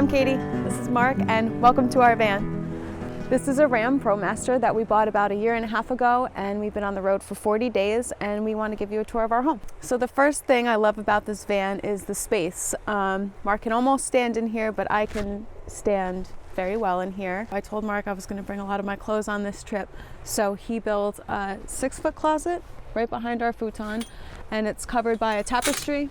I'm Katie, this is Mark, and welcome to our van. This is a Ram Promaster that we bought about 1.5 years ago, and we've been on the road for 40 days, and we want to give you a tour of our home. So the first thing I love about this van is the space. Mark can almost stand in here, but I can stand very well in here. I told Mark I was going to bring a lot of my clothes on this trip, so he built a 6-foot closet right behind our futon, and it's covered by a tapestry.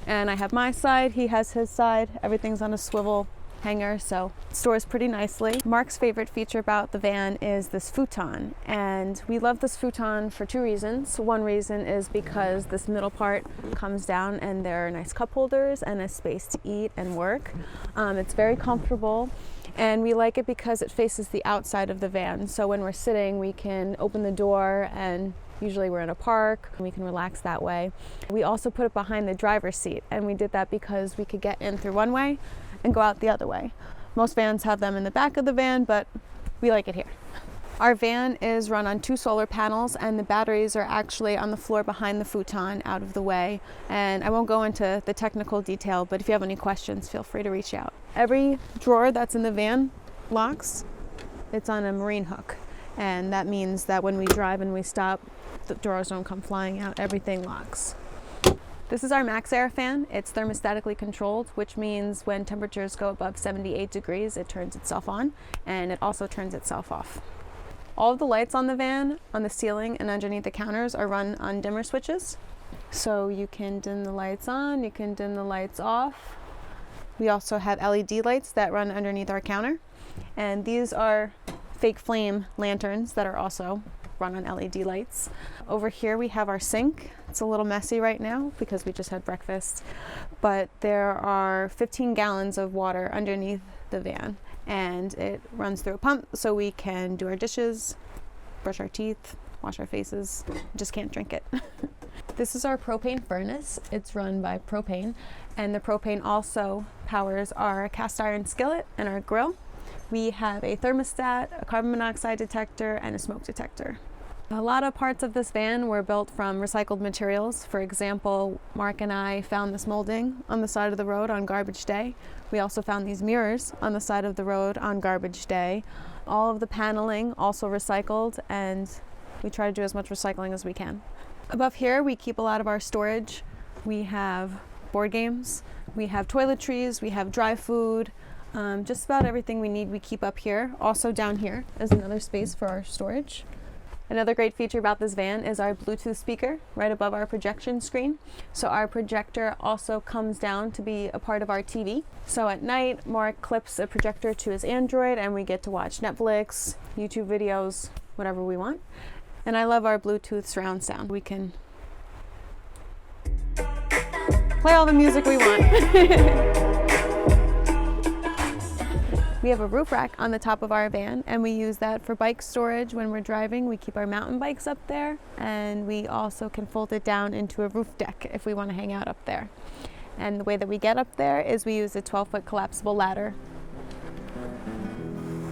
And I have my side, he has his side. Everything's on a swivel hanger, so it stores pretty nicely. Mark's favorite feature about the van is this futon, and we love this futon for 2 reasons. One reason is because this middle part comes down and there are nice cup holders and a space to eat and work. It's very comfortable, and we like it because it faces the outside of the van, so when we're sitting we can open the door, and usually we're in a park, and we can relax that way. We also put it behind the driver's seat, and we did that because we could get in through one way and go out the other way. Most vans have them in the back of the van, but we like it here. Our van is run on 2 solar panels, and the batteries are actually on the floor behind the futon out of the way. And I won't go into the technical detail, but if you have any questions, feel free to reach out. Every drawer that's in the van locks. It's on a marine hook, and that means that when we drive and we stop, the drawers don't come flying out, everything locks. This is our Max Air fan. It's thermostatically controlled, which means when temperatures go above 78 degrees, it turns itself on, and it also turns itself off. All of the lights on the van, on the ceiling and underneath the counters, are run on dimmer switches. So you can dim the lights on, you can dim the lights off. We also have LED lights that run underneath our counter, and these are fake flame lanterns that are also run on LED lights. Over here we have our sink. It's a little messy right now because we just had breakfast, but there are 15 gallons of water underneath the van, and it runs through a pump so we can do our dishes, brush our teeth, wash our faces. Just can't drink it. This is our propane furnace. It's run by propane, and the propane also powers our cast iron skillet and our grill. We have a thermostat, a carbon monoxide detector, and a smoke detector. A lot of parts of this van were built from recycled materials. For example, Mark and I found this molding on the side of the road on garbage day. We also found these mirrors on the side of the road on garbage day. All of the paneling also recycled, and we try to do as much recycling as we can. Above here we keep a lot of our storage. We have board games, we have toiletries, we have dry food. Just about everything we need we keep up here. Also down here is another space for our storage. Another great feature about this van is our Bluetooth speaker right above our projection screen. So our projector also comes down to be a part of our TV. So at night, Mark clips a projector to his Android, and we get to watch Netflix, YouTube videos, whatever we want. And I love our Bluetooth surround sound. We can play all the music we want. We have a roof rack on the top of our van, and we use that for bike storage when we're driving. We keep our mountain bikes up there, and we also can fold it down into a roof deck if we want to hang out up there. And the way that we get up there is we use a 12-foot collapsible ladder.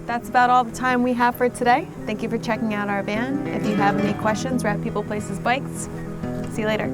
That's about all the time we have for today. Thank you for checking out our van. If you have any questions, we're at People Places Bikes. See you later.